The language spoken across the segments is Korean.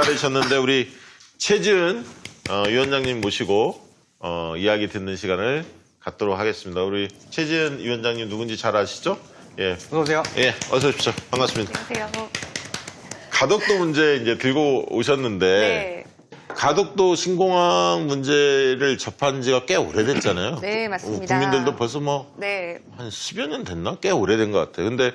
많으셨는데 우리 최지은 위원장님 모시고 이야기 듣는 시간을 갖도록 하겠습니다. 우리 최지은 위원장님 누군지 잘 아시죠? 예. 어서 오세요. 예, 어서 오십시오. 반갑습니다. 안녕하세요. 가덕도 문제 이제 들고 오셨는데 네. 가덕도 신공항 문제를 접한 지가 꽤 오래됐잖아요. 네, 맞습니다. 국민들도 벌써 뭐 네. 한 10여 년 됐나? 꽤 오래된 것 같아요. 근데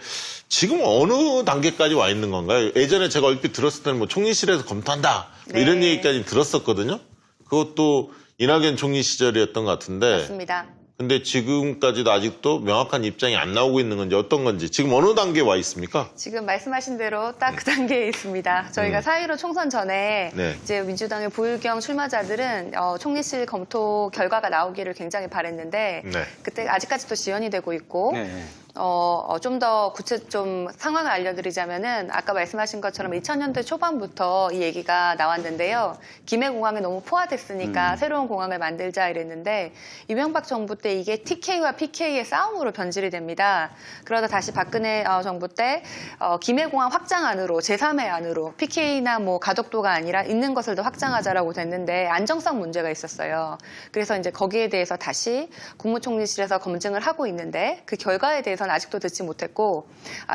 지금 어느 단계까지 와 있는 건가요? 예전에 제가 얼핏 들었을 때는 뭐 총리실에서 검토한다. 뭐 네. 이런 얘기까지 들었었거든요. 그것도 이낙연 총리 시절이었던 것 같은데. 맞습니다. 근데 지금까지도 아직도 명확한 입장이 안 나오고 있는 건지 어떤 건지 지금 어느 단계에 와 있습니까? 지금 말씀하신 대로 딱 그 단계에 있습니다. 저희가 4.15 총선 전에 네. 이제 민주당의 부유경 출마자들은 총리실 검토 결과가 나오기를 굉장히 바랬는데 네. 그때 아직까지도 지연이 되고 있고 네. 좀 더 좀 상황을 알려드리자면은 아까 말씀하신 것처럼 2000년대 초반부터 이 얘기가 나왔는데요. 김해공항이 너무 포화됐으니까 새로운 공항을 만들자 이랬는데 이명박 정부 때 이게 TK와 PK의 싸움으로 변질이 됩니다. 그러다 다시 박근혜 정부 때 김해공항 확장안으로 제3의 안으로 PK나 뭐 가덕도가 아니라 있는 것을 더 확장하자라고 됐는데 안정성 문제가 있었어요. 그래서 이제 거기에 대해서 다시 국무총리실에서 검증을 하고 있는데 그 결과에 대해서는 아직도 듣지 못했고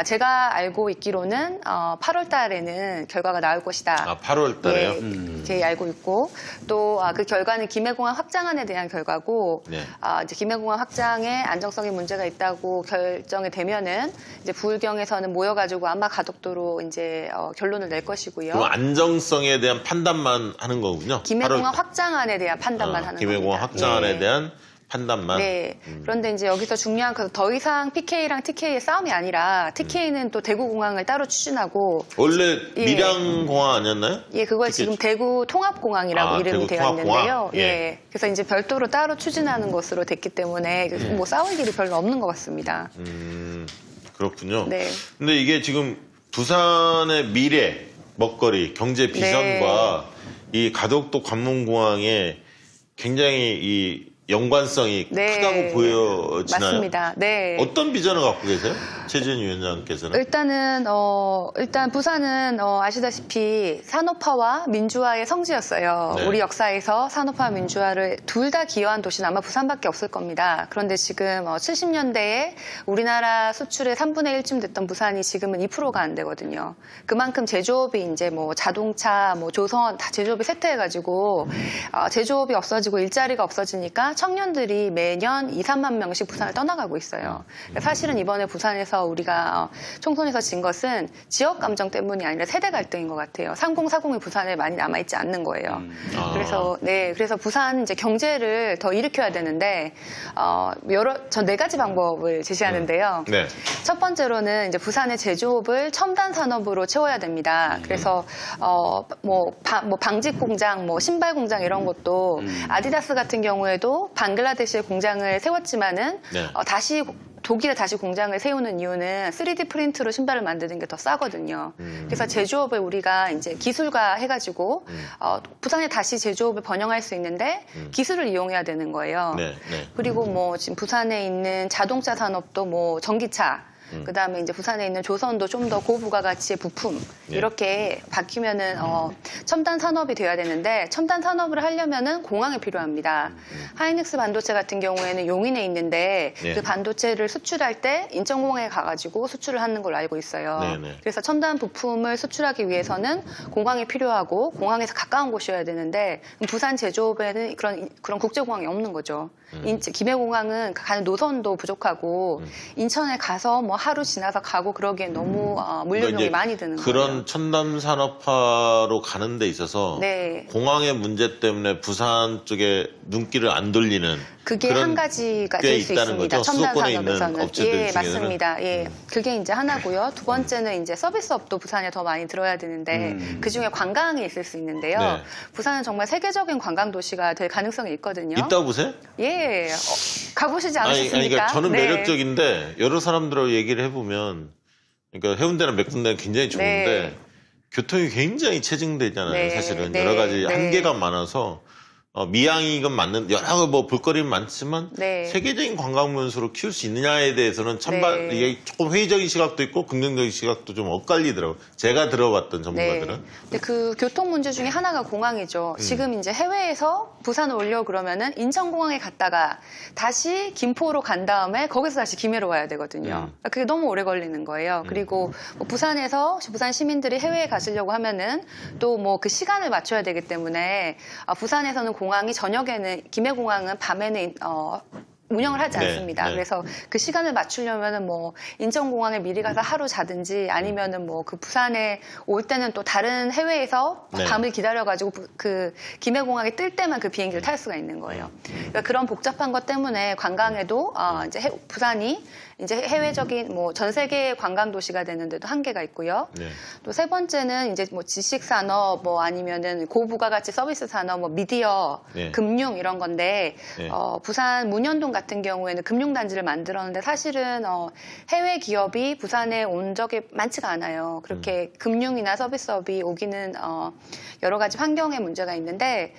제가 알고 있기로는 8월 달에는 결과가 나올 것이다. 아, 8월 달에요? 예, 이렇게 알고 있고 또 그 결과는 김해공항 확장안에 대한 결과고 네. 이제 김해공항 확장에 안정성에 문제가 있다고 결정이 되면은 이제 부울경에서는 모여가지고 아마 가덕도로 이제 결론을 낼 것이고요. 그럼 안정성에 대한 판단만 하는 거군요. 김해공항 8월 확장안에 대한 판단만 하는 김해공항 겁니다. 확장안에 예. 대한 판단만. 네. 그런데 이제 여기서 중요한 건 더 이상 PK랑 TK의 싸움이 아니라 TK는 또 대구공항을 따로 추진하고 원래 예. 밀양공항 아니었나요? 예, 그걸 지금 대구 통합공항이라고 이름이 대구 되어 통합공항? 있는데요. 예. 예. 그래서 이제 별도로 따로 추진하는 것으로 됐기 때문에 뭐 싸울 일이 별로 없는 것 같습니다. 그렇군요. 네. 근데 이게 지금 부산의 미래, 먹거리, 경제 비전과 이 가덕도 관문공항에 굉장히 이 연관성이 네. 크다고 보여지나요? 맞습니다. 네. 어떤 비전을 갖고 계세요? 최지은 위원장께서는? 일단 부산은 아시다시피 산업화와 민주화의 성지였어요. 네. 우리 역사에서 산업화와 민주화를 둘 다 기여한 도시는 아마 부산밖에 없을 겁니다. 그런데 지금 70년대에 우리나라 수출의 3분의 1쯤 됐던 부산이 지금은 2%가 안 되거든요. 그만큼 제조업이 이제 뭐 자동차, 뭐 조선 다 제조업이 쇠퇴해가지고 제조업이 없어지고 일자리가 없어지니까 청년들이 매년 2, 3만 명씩 부산을 떠나가고 있어요. 사실은 이번에 부산에서 우리가 총선에서 진 것은 지역 감정 때문이 아니라 세대 갈등인 것 같아요. 3040이 부산에 많이 남아있지 않는 거예요. 그래서 부산 이제 경제를 더 일으켜야 되는데 전 4가지 방법을 제시하는데요. 네. 첫 번째로는 이제 부산의 제조업을 첨단 산업으로 채워야 됩니다. 그래서 뭐 방직 공장, 뭐 신발 공장 이런 것도 아디다스 같은 경우에도 방글라데시에 공장을 세웠지만은 네. 독일에 다시 공장을 세우는 이유는 3D 프린트로 신발을 만드는 게 더 싸거든요. 그래서 제조업을 우리가 이제 기술화 해가지고 부산에 다시 제조업을 번영할 수 있는데 기술을 이용해야 되는 거예요. 네, 네. 그리고 뭐 지금 부산에 있는 자동차 산업도 뭐 전기차, 그다음에 이제 부산에 있는 조선도 좀 더 고부가가치의 부품 이렇게 바뀌면은 첨단 산업이 돼야 되는데 첨단 산업을 하려면은 공항이 필요합니다. 하이닉스 반도체 같은 경우에는 용인에 있는데 네. 그 반도체를 수출할 때 인천공항에 가가지고 수출을 하는 걸로 알고 있어요. 네, 네. 그래서 첨단 부품을 수출하기 위해서는 공항이 필요하고 공항에서 가까운 곳이어야 되는데 부산 제조업에는 그런 국제공항이 없는 거죠. 김해공항은 가는 노선도 부족하고 인천에 가서 뭐 하루 지나서 가고 그러기엔 너무 물류비용이 이제 많이 드는 거예요. 그런 첨단 산업화로 가는 데 있어서 네. 공항의 문제 때문에 부산 쪽에 눈길을 안 돌리는 그게 그런 한 가지가 꽤 될 수 있다는 있습니다. 거죠? 첨단 수도권에 있는 산업에서는. 업체들 예, 중에는? 맞습니다. 예. 그게 이제 하나고요. 두 번째는 이제 서비스업도 부산에 더 많이 들어야 되는데 그중에 관광이 있을 수 있는데요. 네. 부산은 정말 세계적인 관광 도시가 될 가능성이 있거든요. 있다고 보세요? 예. 가보시지 아니, 않으셨습니까? 그러니까 저는 네. 매력적인데 여러 사람들하고 얘기를 해보면 그러니까 해운대나 몇 군데는 굉장히 좋은데 네. 교통이 굉장히 체증되잖아요. 네, 사실은 네, 여러 가지 네. 한계가 많아서 미양이건 맞는 여러 뭐 볼거리는 많지만 네. 세계적인 관광 명소로 키울 수 있느냐에 대해서는 찬반 네. 이게 조금 회의적인 시각도 있고 긍정적인 시각도 좀 엇갈리더라고요. 제가 들어봤던 전문가들은. 네. 근데 그 교통 문제 중에 하나가 공항이죠. 지금 이제 해외에서 부산을 오려고 그러면은 인천공항에 갔다가 다시 김포로 간 다음에 거기서 다시 김해로 와야 되거든요. 그게 너무 오래 걸리는 거예요. 그리고 뭐 부산에서 부산 시민들이 해외에 가시려고 하면은 또 뭐 그 시간을 맞춰야 되기 때문에 부산에서는 공항이 저녁에는 김해공항은 밤에는 운영을 하지 네, 않습니다. 네. 그래서 그 시간을 맞추려면은 뭐 인천공항에 미리 가서 하루 자든지 아니면은 뭐 그 부산에 올 때는 또 다른 해외에서 네. 밤을 기다려가지고 그 김해공항에 뜰 때만 그 비행기를 탈 수가 있는 거예요. 그러니까 그런 복잡한 것 때문에 관광에도 이제 부산이 이제 해외적인 뭐 전 세계 관광 도시가 되는데도 한계가 있고요. 네. 또 세 번째는 이제 뭐 지식 산업 뭐 아니면은 고부가가치 서비스 산업 뭐 미디어, 네. 금융 이런 건데 네. 부산 문현동 같은 경우에는 금융단지를 만들었는데 사실은 해외 기업이 부산에 온 적이 많지가 않아요. 그렇게 금융이나 서비스업이 오기는 여러 가지 환경의 문제가 있는데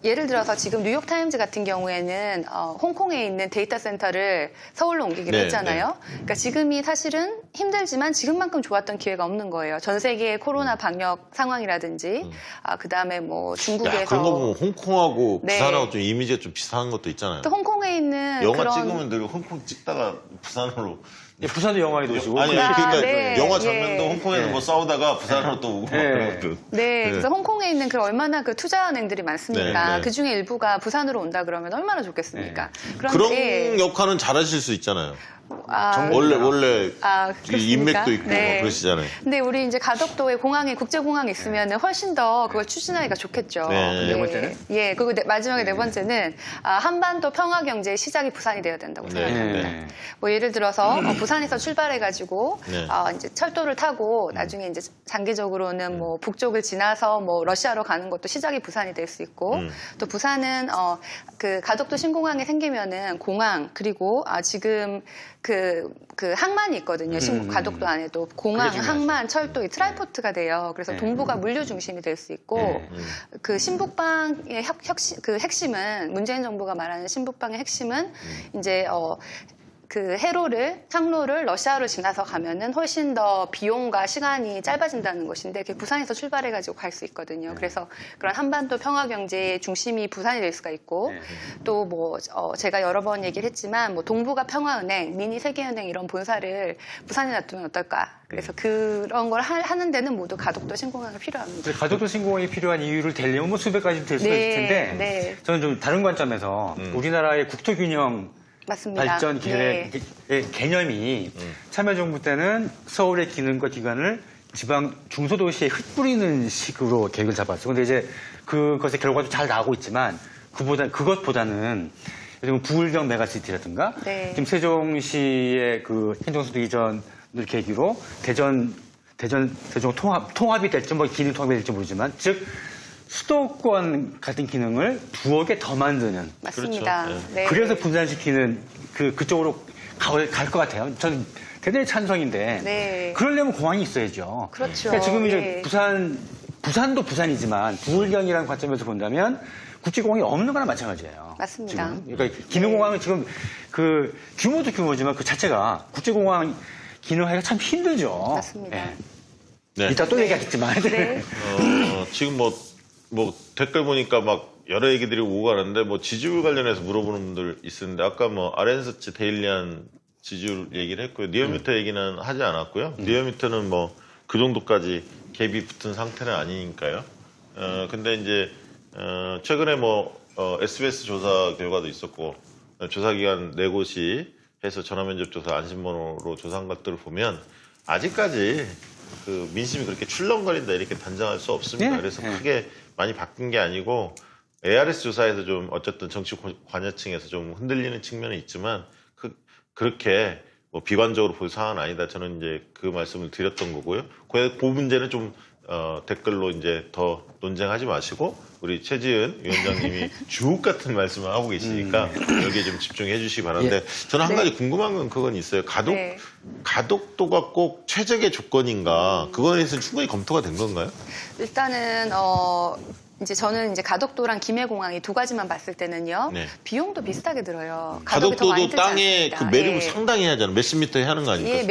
예를 들어서 지금 뉴욕타임즈 같은 경우에는 홍콩에 있는 데이터 센터를 서울로 옮기기로 네, 했잖아요. 그러니까 지금이 사실은 힘들지만 지금만큼 좋았던 기회가 없는 거예요. 전 세계의 코로나 방역 상황이라든지 그다음에 뭐 중국에서 야, 그런 거 보면 홍콩하고 네. 부산하고 좀 이미지가 좀 비슷한 것도 있잖아요. 또 홍콩에 있는 영화 그런 찍으면 늘 홍콩 찍다가 부산으로. 부산도 영화의 도시고. 아니, 아, 그러니까 네, 영화 예. 장면도 홍콩에서 네. 뭐 싸우다가 부산으로 또 오고. 네. 그러거든. 네, 그래서 홍콩에 있는 그 얼마나 그 투자은행들이 많습니까? 네, 네. 그 중에 일부가 부산으로 온다 그러면 얼마나 좋겠습니까? 그런 그런데 역할은 잘하실 수 있잖아요. 아, 원래 그렇습니까? 이 인맥도 있고 네. 뭐 그러시잖아요. 근데 우리 이제 가덕도에 공항이 국제공항이 있으면 훨씬 더 그걸 추진하기가 좋겠죠. 네. 네 번째는? 예, 그리고 마지막에 네 번째는 한반도 평화 경제의 시작이 부산이 되어야 된다고 네. 생각합니다. 네. 뭐 예를 들어서 부산에서 출발해가지고 네. 이제 철도를 타고 나중에 이제 장기적으로는 뭐 북쪽을 지나서 뭐 러시아로 가는 것도 시작이 부산이 될 수 있고 또 부산은 그 가덕도 신공항이 생기면은 공항 그리고 지금 그 항만이 있거든요. 가덕도 안에도 공항, 그게 항만, 철도 이 트라이포트가 돼요. 그래서 네. 동부가 물류 중심이 될 수 있고 그 신북방의 그 핵심은 문재인 정부가 말하는 신북방의 핵심은 이제 그 항로를 러시아로 지나서 가면은 훨씬 더 비용과 시간이 짧아진다는 것인데 그게 부산에서 출발해가지고 갈 수 있거든요. 그래서 그런 한반도 평화 경제의 중심이 부산이 될 수가 있고 또 뭐 제가 여러 번 얘기를 했지만 뭐 동북아 평화은행, 미니 세계은행 이런 본사를 부산에 놔두면 어떨까? 그래서 그런 걸 하는 데는 모두 가덕도 신공항이 필요합니다. 가덕도 신공항이 필요한 이유를 대려면 뭐 수백 가지 될 수가 네, 있을 텐데 네. 저는 좀 다른 관점에서 우리나라의 국토균형 맞습니다. 발전 네. 개념이 참여정부 때는 서울의 기능과 기관을 지방 중소도시에 흩뿌리는 식으로 계획을 잡았어요. 근데 이제 그것의 결과도 잘 나오고 있지만 그것보다는 요즘 부울경 메가시티라든가 네. 지금 세종시의 그 행정수도 이전을 계기로 대전 통합이 될지 뭐 기능 통합이 될지 모르지만 즉 수도권 같은 기능을 두어 개 더 만드는 맞습니다. 그렇죠. 네. 그래서 분산시키는 그쪽으로 갈 것 같아요. 저는 대단히 찬성인데 네. 그러려면 공항이 있어야죠. 그렇죠. 그러니까 지금 이제 네. 부산도 부산이지만 부울경이라는 관점에서 본다면 국제공항이 없는 거나 마찬가지예요. 맞습니다. 지금. 그러니까 기능공항은 지금 그 규모도 규모지만 그 자체가 국제공항 기능하기가 참 힘들죠. 맞습니다. 예. 네. 이따 또 얘기하겠지만. 네. 지금 뭐 댓글 보니까 막 여러 얘기들이 오고 가는데 뭐 지지율 관련해서 물어보는 분들 있었는데 아까 뭐 아렌서치 데일리한 지지율 얘기를 했고요. 니어미터 얘기는 하지 않았고요. 니어미터는 뭐 그 정도까지 갭이 붙은 상태는 아니니까요. 근데 이제 최근에 뭐 SBS 조사 결과도 있었고 조사기관 4곳이 해서 전화면접 조사 안심번호로 조사한 것들을 보면 아직까지 그 민심이 그렇게 출렁거린다 이렇게 단정할 수 없습니다. 네. 그래서 네. 크게 많이 바뀐 게 아니고 ARS 조사에서 좀 어쨌든 정치 관여층에서 좀 흔들리는 측면은 있지만 그렇게 뭐 비관적으로 볼 사안은 아니다. 저는 이제 그 말씀을 드렸던 거고요. 그 문제는 좀 댓글로 이제 더 논쟁하지 마시고 우리 최지은 위원장님이 주옥 같은 말씀을 하고 계시니까 여기에 좀 집중해 주시기 바라는데 저는 한 가지 궁금한 건 그건 있어요. 네. 가덕도가 꼭 최적의 조건인가? 그거에 대해서는 충분히 검토가 된 건가요? 일단은 이제 저는 이제 가덕도랑 김해공항이 두 가지만 봤을 때는요. 네. 비용도 비슷하게 들어요. 가덕이 더 많이 가덕도도 들지 땅에 않습니다. 그 매립을 예. 상당히 하잖아요. 몇십 미터에 하는 거 아닙니까? 예,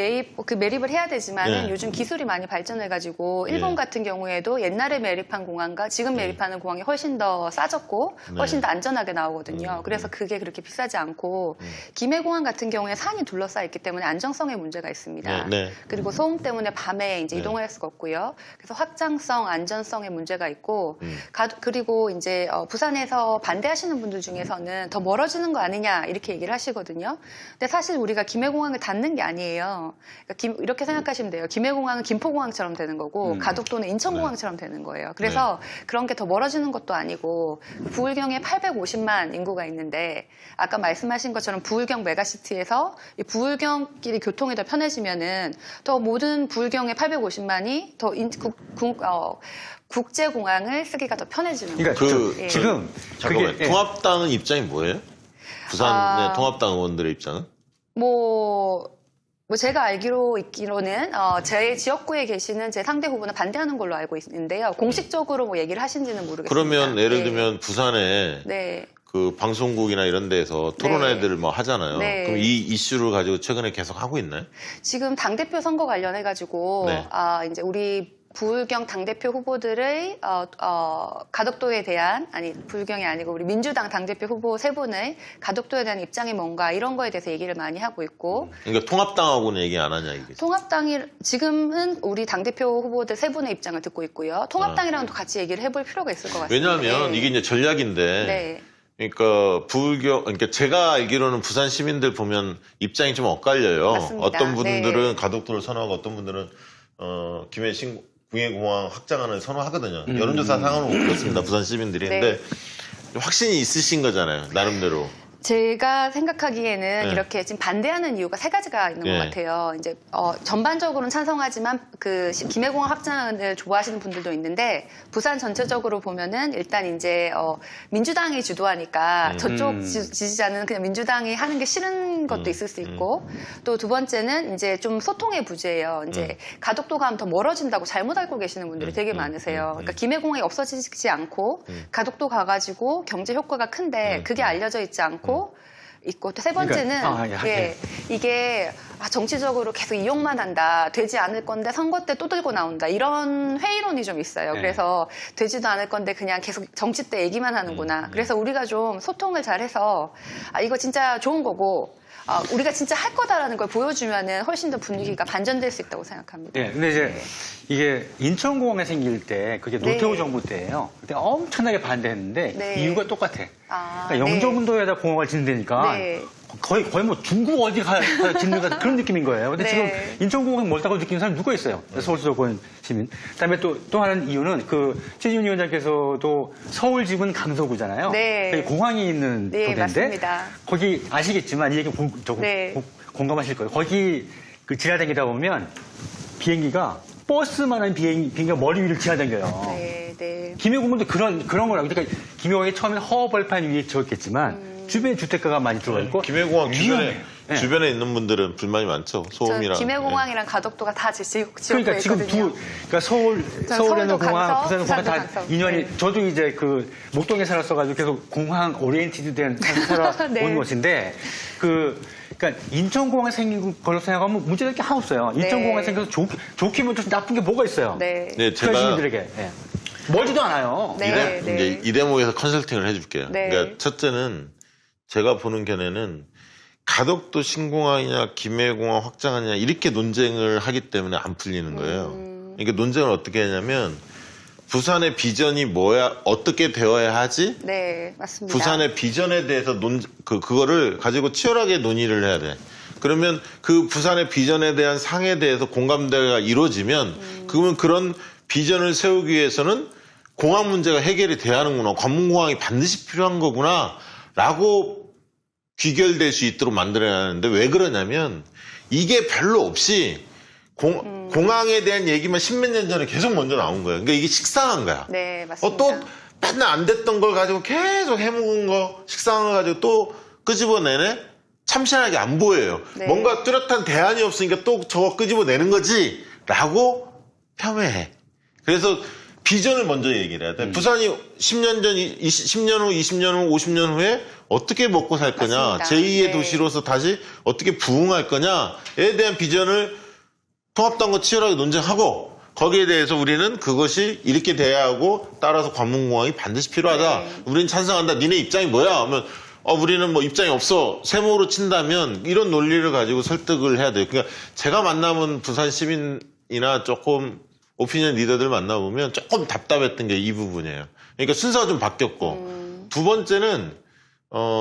매립을 해야 되지만은 예. 요즘 기술이 많이 발전해가지고 일본 예. 같은 경우에도 옛날에 매립한 공항과 지금 매립하는 공항이 훨씬 더 싸졌고 훨씬 더 안전하게 나오거든요. 그래서 그게 그렇게 비싸지 않고 김해공항 같은 경우에 산이 둘러싸여 있기 때문에 안정성에 문제가 있습니다. 네, 네. 그리고 소음 때문에 밤에 이제 네. 이동을 할 수가 없고요. 그래서 확장성, 안전성에 문제가 있고 그리고 이제 부산에서 반대하시는 분들 중에서는 더 멀어지는 거 아니냐 이렇게 얘기를 하시거든요. 근데 사실 우리가 김해공항을 닫는 게 아니에요. 그러니까 이렇게 생각하시면 돼요. 김해공항은 김포공항처럼 되는 거고 가덕도는 인천공항처럼 되는 거예요. 그래서 그런 게 더 멀어지는 것도 아니고 부울경에 850만 인구가 있는데 아까 말씀하신 것처럼 부울경 메가시티에서 이 부울경끼리 교통이 더 편해지면은 더 모든 부울경의 850만이 더 국제공항을 쓰기가 더 편해지는 그러니까 거죠. 그 예. 지금 잠깐만. 그게, 예. 통합당은 입장이 뭐예요? 부산 아. 통합당 의원들의 입장은? 뭐 제가 있기로는 제 지역구에 계시는 제 상대 후보는 반대하는 걸로 알고 있는데요. 공식적으로 뭐 얘기를 하신지는 모르겠습니다. 그러면 예를 네. 들면 부산에 네. 그 방송국이나 이런 데에서 토론회들을 뭐 하잖아요. 네. 그럼 이 이슈를 가지고 최근에 계속 하고 있나요? 지금 당대표 선거 관련해가지고 네. 이제 우리 부울경 당대표 후보들의 가덕도에 대한 부울경이 아니고 우리 민주당 당대표 후보 세 분의 가덕도에 대한 입장이 뭔가 이런 거에 대해서 얘기를 많이 하고 있고 그러니까 통합당하고는 얘기 안 하냐 이게. 통합당이 지금은 우리 당대표 후보들 세 분의 입장을 듣고 있고요. 통합당이랑도 같이 얘기를 해볼 필요가 있을 것 같습니다. 왜냐하면 네. 이게 이제 전략인데. 네. 그러니까 그러니까 제가 알기로는 부산 시민들 보면 입장이 좀 엇갈려요. 맞습니다. 어떤 분들은 네. 가덕도를 선호하고 어떤 분들은 김해공항 확장안을 선호하거든요. 여론조사 상황은 그렇습니다. 부산 시민들이. 네. 근데 확신이 있으신 거잖아요. 나름대로. 제가 생각하기에는 네. 이렇게 지금 반대하는 이유가 세 가지가 있는 네. 것 같아요. 이제 전반적으로는 찬성하지만 그 김해공항 확장을 좋아하시는 분들도 있는데 부산 전체적으로 보면은 일단 이제 민주당이 주도하니까 저쪽 지지자는 그냥 민주당이 하는 게 싫은 것도 있을 수 있고 또 두 번째는 이제 좀 소통의 부재예요. 이제 가덕도 가면 더 멀어진다고 잘못 알고 계시는 분들이 되게 많으세요. 그러니까 김해공항이 없어지지 않고 가덕도 가가지고 경제 효과가 큰데 그게 알려져 있지 않고 있고 또 세 번째는 그러니까, 이게 정치적으로 계속 이용만 한다. 되지 않을 건데 선거 때 또 들고 나온다. 이런 회의론이 좀 있어요. 네. 그래서 되지도 않을 건데 그냥 계속 정치 때 얘기만 하는구나. 그래서 우리가 좀 소통을 잘해서 이거 진짜 좋은 거고 우리가 진짜 할 거다라는 걸 보여주면은 훨씬 더 분위기가 반전될 수 있다고 생각합니다. 네, 근데 이제 이게 인천공항에 생길 때 그게 네. 노태우 정부 때예요. 그때 엄청나게 반대했는데 네. 이유가 똑같아. 아, 그러니까 영종도에다 공항을 짓는다니까 네. 거의 뭐 중국 어디 가 짓는 것 같은 그런 느낌인 거예요. 근데 네. 지금 인천공항이 멀다고 느끼는 사람이 누가 있어요? 서울 수도권 시민. 그다음에 또 하나는 이유는 그 최지훈 위원장께서도 서울 지구는 강서구잖아요. 네. 거기 공항이 있는 네, 도대인데 맞습니다. 거기 아시겠지만 이 얘기 네. 공감하실 거예요. 거기 그 지나다니다 보면 비행기가 버스만한 비행기가 머리 위를 지나다녀요. 네, 네. 김해공항도 그런 거라고. 그러니까 김해공항이 처음에는 허벌판 위에 지었겠지만 주변에 주택가가 많이 들어가 있고 김해공항 위험해. 네. 주변에 있는 분들은 불만이 많죠. 전 소음이랑. 김해공항이랑 가덕도가 다 지역구에 그러니까 지금 있거든요. 그러니까 서울에 있는 서울도 공항, 강서, 부산은 공항 다 부산도 강서. 인연이 네. 저도 이제 그 목동에 살았어가지고 계속 공항 오리엔티드된 살아온 네. 곳인데 그러니까 인천공항에 생긴 걸로 생각하면 문제될 게 하나 없어요. 인천공항에 생겨서 좋기면 좀 나쁜 게 뭐가 있어요? 네. 네, 부산 제가 시민들에게 멀지도 않아요. 네. 이제 이 대목에서 컨설팅을 해줄게요. 네. 그러니까 첫째는 제가 보는 견해는 가덕도 신공항이냐 김해공항 확장하냐 이렇게 논쟁을 하기 때문에 안 풀리는 거예요. 그러니까 논쟁을 어떻게 하냐면 부산의 비전이 뭐야, 어떻게 되어야 하지? 네, 맞습니다. 부산의 비전에 대해서 그거를 가지고 치열하게 논의를 해야 돼. 그러면 그 부산의 비전에 대한 상에 대해서 공감대가 이루어지면 그러면 그런 비전을 세우기 위해서는 공항 문제가 해결이 돼야 하는구나. 관문공항이 반드시 필요한 거구나. 라고 귀결될 수 있도록 만들어야 하는데 왜 그러냐면 이게 별로 없이 공항에 대한 얘기만 십몇 년 전에 계속 먼저 나온 거예요. 그러니까 이게 식상한 거야. 네, 맞습니다. 또 맨날 안 됐던 걸 가지고 계속 해먹은 거, 식상한 걸 가지고 또 끄집어내네? 참신하게 안 보여요. 네. 뭔가 뚜렷한 대안이 없으니까 또 저거 끄집어내는 거지? 라고 폄훼해. 그래서 비전을 먼저 얘기를 해야 돼. 부산이 10년 전, 10년 후, 20년 후, 50년 후에 어떻게 먹고 살 거냐, 맞습니다. 제2의 네. 도시로서 다시 어떻게 부흥할 거냐에 대한 비전을 통합당과 치열하게 논쟁하고 거기에 대해서 우리는 그것이 이렇게 돼야 하고 따라서 관문공항이 반드시 필요하다. 네. 우리는 찬성한다. 니네 입장이 뭐야? 하면 우리는 뭐 입장이 없어. 세모로 친다면 이런 논리를 가지고 설득을 해야 돼요. 그러니까 제가 만나본 부산 시민이나 조금 오피니언 리더들 만나보면 조금 답답했던 게 이 부분이에요. 그러니까 순서가 좀 바뀌었고 두 번째는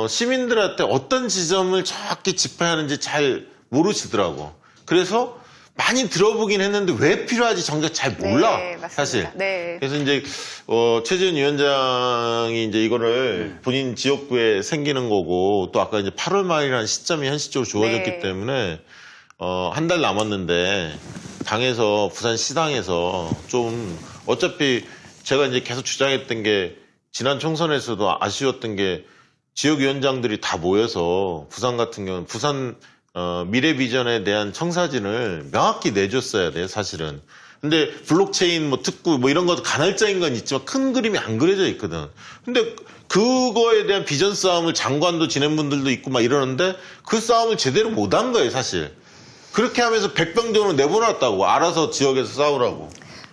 시민들한테 어떤 지점을 정확히 짚어야 하는지 잘 모르시더라고. 그래서 많이 들어보긴 했는데 왜 필요하지 정작 잘 몰라. 네, 맞습니다. 사실. 네. 그래서 이제 최재현 위원장이 이제 이거를 본인 지역구에 생기는 거고 또 아까 이제 8월 말이라는 시점이 현실적으로 주어졌기 네. 때문에 한 달 남았는데 당에서 부산 시당에서 좀 어차피 제가 이제 계속 주장했던 게 지난 총선에서도 아쉬웠던 게 지역위원장들이 다 모여서 부산 같은 경우는 부산 미래 비전에 대한 청사진을 명확히 내줬어야 돼요, 사실은. 근데 블록체인 뭐 특구 뭐 이런 것도 간헐적인 건 있지만 큰 그림이 안 그려져 있거든. 근데 그거에 대한 비전 싸움을 장관도 지낸 분들도 있고 막 이러는데 그 싸움을 제대로 못 한 거예요, 사실. 그렇게 하면서 백병전으로 내보냈다고. 알아서 지역에서 싸우라고.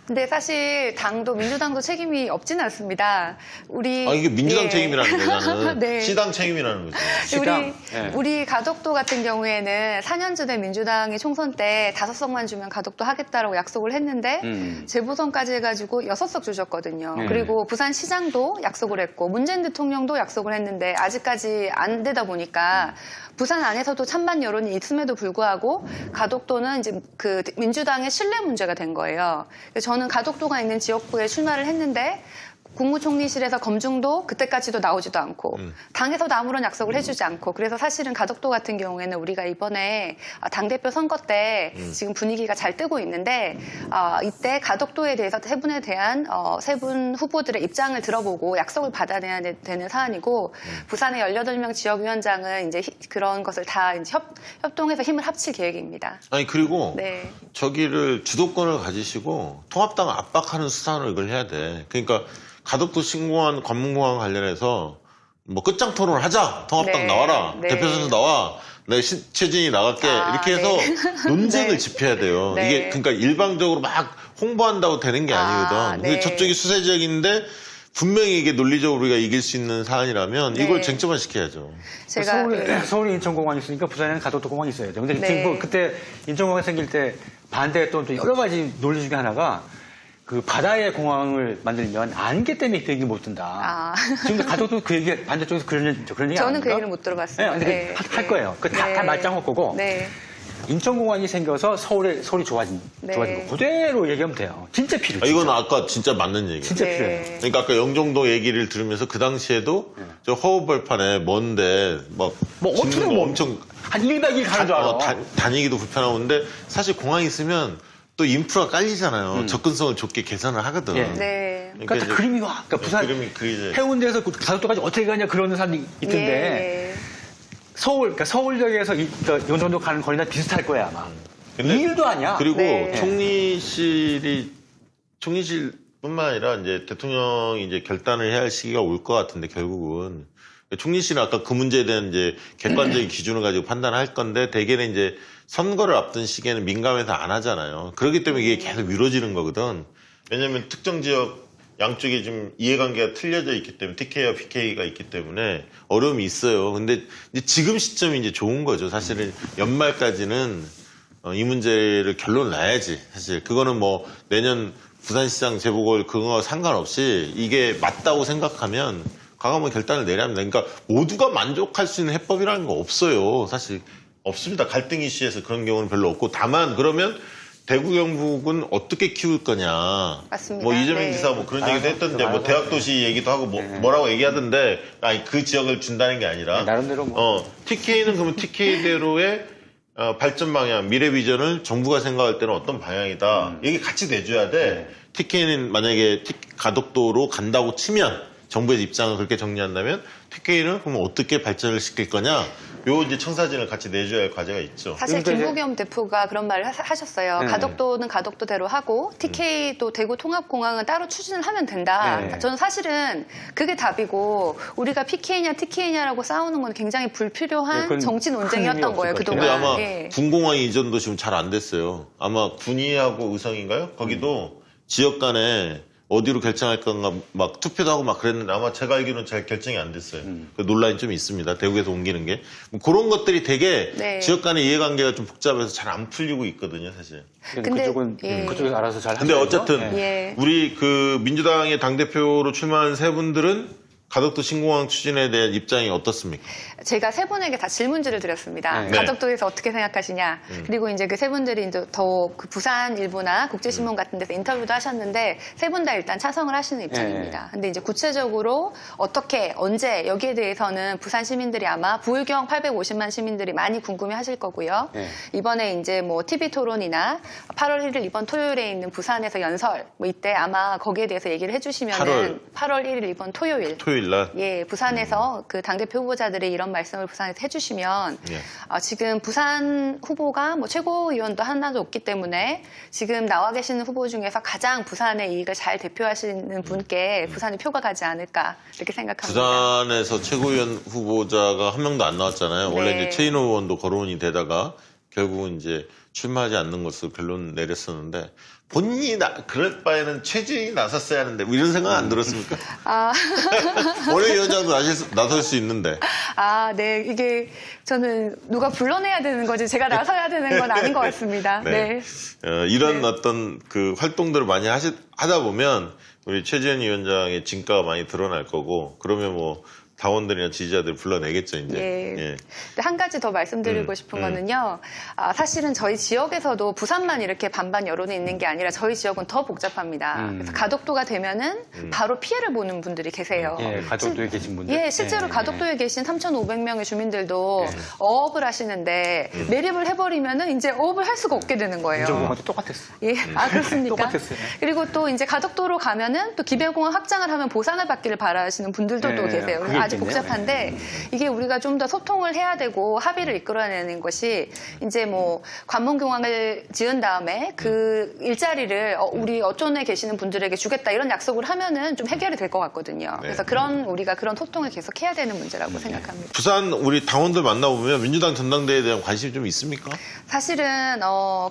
근데 사실 당도 민주당도 책임이 없지는 않습니다. 우리 이게 민주당 예. 책임이라는 거야, 나는. 네. 시당 책임이라는 거지. 시당. 예. 우리 가덕도 같은 경우에는 4년 전에 민주당이 총선 때 5석만 주면 가덕도 하겠다라고 약속을 했는데 재보선까지 해가지고 6석 주셨거든요. 그리고 부산시장도 약속을 했고 문재인 대통령도 약속을 했는데 아직까지 안 되다 보니까 부산 안에서도 찬반 여론이 있음에도 불구하고 가덕도는 이제 그 민주당의 신뢰 문제가 된 거예요. 그래서 저는 가덕도가 있는 지역구에 출마를 했는데 국무총리실에서 검증도 그때까지도 나오지도 않고 당에서도 아무런 약속을 해주지 않고 그래서 사실은 가덕도 같은 경우에는 우리가 이번에 당대표 선거 때 지금 분위기가 잘 뜨고 있는데 이때 가덕도에 대해서 세 분에 대한 세 분 후보들의 입장을 들어보고 약속을 받아내야 되는 사안이고 부산의 18명 지역위원장은 이제 그런 것을 다 이제 협동해서 힘을 합칠 계획입니다. 아니 그리고 네. 저기를 주도권을 가지시고 통합당을 압박하는 수단을 이걸 해야 돼. 그러니까 가덕도 신공항 관문공항 관련해서 뭐 끝장 토론을 하자. 통합당 네, 나와라. 네. 대표 선수 나와. 내가 최진이 나갈게. 이렇게 해서 네. 논쟁을 네. 짚어야 돼요. 네. 이게 그러니까 일방적으로 막 홍보한다고 되는 게 아니거든. 네. 근데 저쪽이 수세적인데 분명히 이게 논리적으로 우리가 이길 수 있는 사안이라면 네. 이걸 쟁점화 시켜야죠. 제가 서울에 인천공항이 있으니까 부산에는 가덕도 공항이 있어야죠. 근데 네. 지금 뭐 그때 인천공항이 생길 때 반대했던 또 여러 가지 논리 중에 하나가 그 바다에 공항을 만들면 안개 때문에 비행기 못 든다. 지금 가덕도 그 얘기 반대쪽에서 그런 얘기 안 저는 그 합니까? 얘기는 못 들어봤어요. 네, 근데 할 거예요. 그 다 말짱할 거고. 네. 인천공항이 생겨서 서울이 좋아진 네. 거 그대로 얘기하면 돼요. 진짜 필요해요. 이건 아까 진짜 맞는 얘기예요. 진짜 네. 필요해요. 그러니까 아까 영종도 얘기를 들으면서 그 당시에도 저 허우벌판에 먼데 막 뭐 어떻게 짓는 거 뭐 엄청 한 1박 2일 가는 줄 알아. 다니기도 불편하는데 사실 공항이 있으면 또 인프라 깔리잖아요. 접근성을 좋게 계산을 하거든. 예. 네. 그러니까 다 이제 그림이 와. 그러니까 부산 그림이 그리지. 해운대에서 가덕도까지 어떻게 가냐 그런 사람이 있던데 예. 그러니까 서울역에서 영종도 가는 거리나 비슷할 거야 아마. 근데 이 일도 아니야. 그리고 네. 총리실뿐만 아니라 이제 대통령이 이제 결단을 해야 할 시기가 올 것 같은데 결국은 총리실은 아까 그 문제에 대한 이제 객관적인 기준을 가지고 판단할 건데 대개는 이제 선거를 앞둔 시기에는 민감해서 안 하잖아요. 그렇기 때문에 이게 계속 미뤄지는 거거든. 왜냐하면 특정 지역 양쪽에 좀 이해관계가 틀려져 있기 때문에 TK와 PK가 있기 때문에 어려움이 있어요. 근데 이제 지금 시점이 이제 좋은 거죠. 사실은 연말까지는 이 문제를 결론을 놔야지. 사실 그거는 뭐 내년 부산시장 재보궐 그거와 상관없이 이게 맞다고 생각하면 과감한 결단을 내려야 합니다. 그러니까 모두가 만족할 수 있는 해법이라는 거 없어요. 사실 없습니다. 갈등 이슈에서 그런 경우는 별로 없고 다만 그러면 대구 경북은 어떻게 키울 거냐. 맞습니다. 뭐 이재명 네. 지사 뭐 그런 얘기도 했던데 뭐 대학 도시 얘기도 하고 뭐라고 얘기하던데 아니 그 지역을 준다는 게 아니라 나름대로 뭐. TK는 그러면 TK대로의 발전 방향, 미래 비전을 정부가 생각할 때는 어떤 방향이다. 이게 같이 내줘야 돼. TK는 만약에 가덕도로 간다고 치면 정부의 입장을 그렇게 정리한다면 TK는 그러면 어떻게 발전을 시킬 거냐. 요 이제 청사진을 같이 내줘야 할 과제가 있죠. 사실 그러니까 이제- 김부겸 대표가 그런 말을 하셨어요. 네. 가덕도는 가덕도대로 하고 TK도 대구 통합공항은 따로 추진을 하면 된다. 네. 저는 사실은 그게 답이고 우리가 PK냐 TK냐라고 싸우는 건 굉장히 네, 불필요한 그건 정치 큰 논쟁이었던 의미가 거예요. 없을 것 근데 그동안. 아마 예. 군공항 이전도 지금 잘 안 됐어요. 아마 군위하고 의성인가요? 거기도 지역 간에 어디로 결정할 건가 막 투표도 하고 막 그랬는데 아마 제가 알기로는 잘 결정이 안 됐어요. 그 논란이 좀 있습니다. 대구에서 옮기는 게. 뭐 그런 것들이 되게 네. 지역 간의 이해관계가 좀 복잡해서 잘 안 풀리고 있거든요, 사실. 근데, 그쪽은 예. 그쪽에서 알아서 잘 근데 하셔야죠. 어쨌든 예. 우리 그 민주당의 당대표로 출마한 세 분들은 가덕도 신공항 추진에 대한 입장이 어떻습니까? 제가 세 분에게 다 질문지를 드렸습니다. 네. 가덕도에서 어떻게 생각하시냐. 그리고 이제 그 세 분들이 이제 더 그 부산 일보나 국제신문 같은 데서 인터뷰도 하셨는데 세 분 다 일단 찬성을 하시는 입장입니다. 근데 이제 구체적으로 어떻게, 언제 여기에 대해서는 부산 시민들이 아마 부울경 850만 시민들이 많이 궁금해 하실 거고요. 네. 이번에 이제 뭐 TV 토론이나 8월 1일 이번 토요일에 있는 부산에서 연설 뭐 이때 아마 거기에 대해서 얘기를 해주시면은 8월 1일 이번 토요일 토요일 날. 예, 부산에서 그 당대표 후보자들이 이런 말씀을 부산에서 해주시면 예. 지금 부산 후보가 뭐 최고위원도 하나도 없기 때문에 지금 나와 계시는 후보 중에서 가장 부산의 이익을 잘 대표하시는 분께 부산에 표가 가지 않을까 이렇게 생각합니다. 부산에서 최고위원 후보자가 한 명도 안 나왔잖아요. 원래 네. 이제 최인호 의원도 거론이 되다가 결국은 이제 출마하지 않는 것으로 결론 내렸었는데 본인이 그럴 바에는 최지인이 나섰어야 하는데 뭐 이런 생각 안 들었습니까? 아, 원외위원장도 나설 수 있는데. 네. 이게 저는 누가 불러내야 되는 거지 제가 나서야 되는 건 아닌 것 같습니다. 네. 이런 어떤 그 활동들을 많이 하다 보면 우리 최지은 위원장의 진가가 많이 드러날 거고 그러면 뭐 당원들이나 지지자들 불러내겠죠, 이제. 예. 예. 근데 한 가지 더 말씀드리고 싶은 거는요. 사실은 저희 지역에서도 부산만 이렇게 반반 여론이 있는 게 아니라 저희 지역은 더 복잡합니다. 그래서 가덕도가 되면은 바로 피해를 보는 분들이 계세요. 예, 가덕도에 계신 분들. 예, 실제로 예. 가덕도에 계신 3,500명의 주민들도 어업을 하시는데 매립을 해버리면은 이제 어업을 할 수가 없게 되는 거예요. 민정공항도 똑같았어. 예, 그렇습니까? 똑같았어요. 그리고 또 이제 가덕도로 가면은 또 기별공항 확장을 하면 보상을 받기를 바라시는 분들도 또 예, 계세요. 그게 아주 있겠네요. 복잡한데 이게 우리가 좀 더 소통을 해야 되고 합의를 이끌어내는 것이 이제 뭐 관문공항을 지은 다음에 그 일자리를 우리 어촌에 계시는 분들에게 주겠다 이런 약속을 하면은 좀 해결이 될 것 같거든요. 그래서 우리가 그런 소통을 계속 해야 되는 문제라고 생각합니다. 부산 우리 당원들 만나보면 민주당 전당대회에 대한 관심이 좀 있습니까? 사실은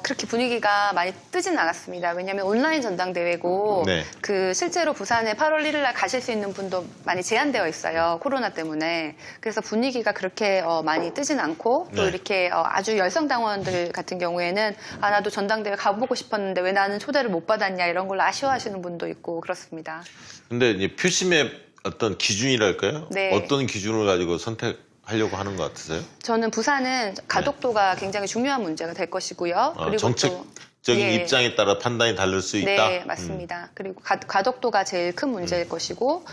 그렇게 분위기가 많이 뜨진 않았습니다. 왜냐하면 온라인 전당대회고 네. 그 실제로 부산에 8월 1일 날 가실 수 있는 분도 많이 제한되어 있어요. 코로나 때문에. 그래서 분위기가 그렇게 많이 뜨진 않고 또 네. 이렇게 아주 열성 당원들 같은 경우에는 나도 전당대회 가보고 싶었는데 왜 나는 초대를 못 받았냐 이런 걸로 아쉬워하시는 분도 있고 그렇습니다. 근데 이제 표심의 어떤 기준이랄까요? 네. 어떤 기준을 가지고 선택하려고 하는 것 같으세요? 저는 부산은 가덕도가 굉장히 중요한 문제가 될 것이고요. 그리고 정책적인 예. 입장에 따라 판단이 다를 수 있다? 네, 맞습니다. 그리고 가덕도가 제일 큰 문제일 것이고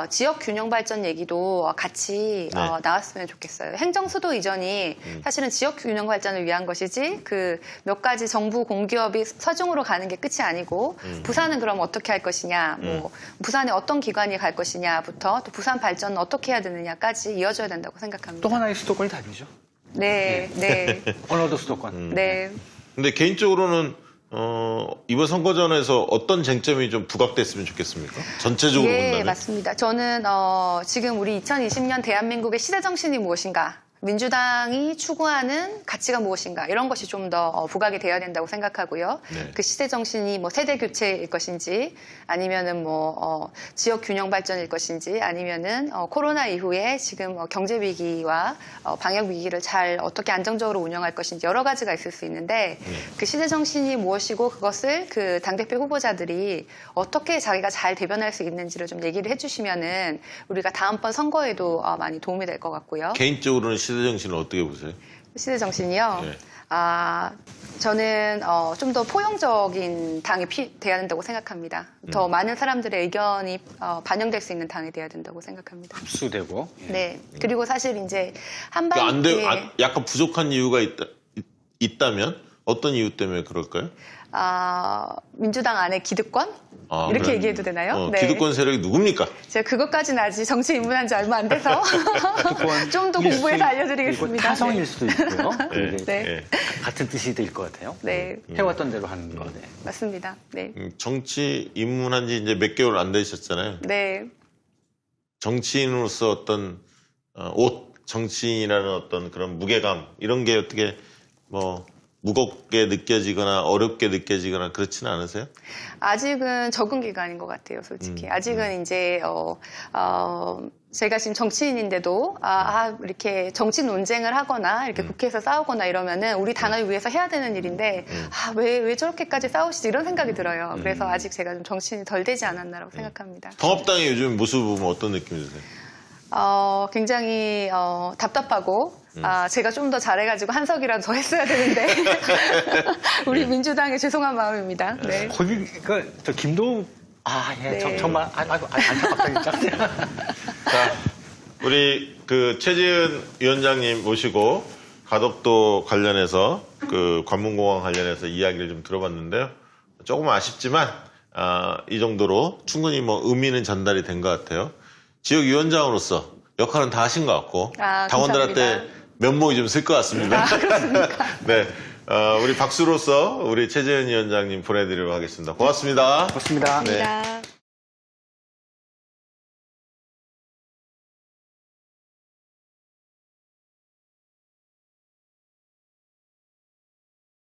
지역 균형 발전 얘기도 같이 네. 나왔으면 좋겠어요. 행정수도 이전이 사실은 지역 균형 발전을 위한 것이지 그 몇 가지 정부 공기업이 서중으로 가는 게 끝이 아니고 부산은 그럼 어떻게 할 것이냐, 뭐 부산에 어떤 기관이 갈 것이냐부터 또 부산 발전은 어떻게 해야 되느냐까지 이어져야 된다고 생각합니다. 또 하나의 수도권이 답이죠. 네, 네, 언어도 수도권. 네. 근데 개인적으로는 이번 선거전에서 어떤 쟁점이 좀 부각됐으면 좋겠습니까? 전체적으로 예, 본다면. 맞습니다. 저는 지금 우리 2020년 대한민국의 시대 정신이 무엇인가, 민주당이 추구하는 가치가 무엇인가 이런 것이 좀 더 부각이 되어야 된다고 생각하고요. 네. 그 시대 정신이 뭐 세대 교체일 것인지 아니면은 뭐 지역 균형 발전일 것인지 아니면은 코로나 이후에 지금 경제 위기와 방역 위기를 잘 어떻게 안정적으로 운영할 것인지 여러 가지가 있을 수 있는데 그 시대 정신이 무엇이고 그것을 그 당대표 후보자들이 어떻게 자기가 잘 대변할 수 있는지를 좀 얘기를 해주시면은 우리가 다음번 선거에도 많이 도움이 될 것 같고요. 개인적으로는 시대 정신을 어떻게 보세요? 시대 정신이요. 네. 저는 좀 더 포용적인 당이 돼야 된다고 생각합니다. 더 많은 사람들의 의견이 반영될 수 있는 당이 돼야 된다고 생각합니다. 흡수되고. 예. 네. 그리고 사실 이제 그러니까 한반도에 약간 부족한 이유가 있다면 어떤 이유 때문에 그럴까요? 민주당 안에 기득권? 이렇게 그래. 얘기해도 되나요? 네. 기득권 세력이 누굽니까? 제가 그것까지는 아직 정치 입문한 지 얼마 안 돼서 좀 더 공부해서 알려드리겠습니다. 타성일 수도 있고요. 네. 그게 네. 같은 뜻이 될 것 같아요. 네, 해왔던 대로 하는 거. 네. 맞습니다. 네. 정치 입문한 지 이제 몇 개월 안 되셨잖아요. 네. 정치인으로서 어떤 정치인이라는 어떤 그런 무게감 이런 게 어떻게 뭐 무겁게 느껴지거나 어렵게 느껴지거나 그렇지는 않으세요? 아직은 적응 기간인 것 같아요, 솔직히. 아직은 이제, 제가 지금 정치인인데도, 이렇게 정치 논쟁을 하거나, 이렇게 국회에서 싸우거나 이러면은 우리 당을 위해서 해야 되는 일인데, 왜 저렇게까지 싸우시지? 이런 생각이 들어요. 그래서 아직 제가 좀 정치인이 덜 되지 않았나라고 생각합니다. 통합당의 요즘 모습 보면 어떤 느낌이 드세요? 굉장히, 답답하고, 제가 좀 더 잘해가지고 한석이라도 더 했어야 되는데, 우리 민주당에 죄송한 마음입니다. 네. 거기가, 저 김도우, 예, 네. 정말, 안타깝다, 진짜. 자, 우리 그 최지은 위원장님 모시고 가덕도 관련해서 그 관문공항 관련해서 이야기를 좀 들어봤는데요. 조금 아쉽지만 이 정도로 충분히 뭐 의미는 전달이 된 것 같아요. 지역위원장으로서 역할은 다 하신 것 같고 당원들한테 감사합니다. 면목이 좀 쓸 것 같습니다. 그렇습니까? 네, 우리 박수로서 우리 최재현 위원장님 보내드리도록 하겠습니다. 고맙습니다. 고맙습니다. 감사합니다.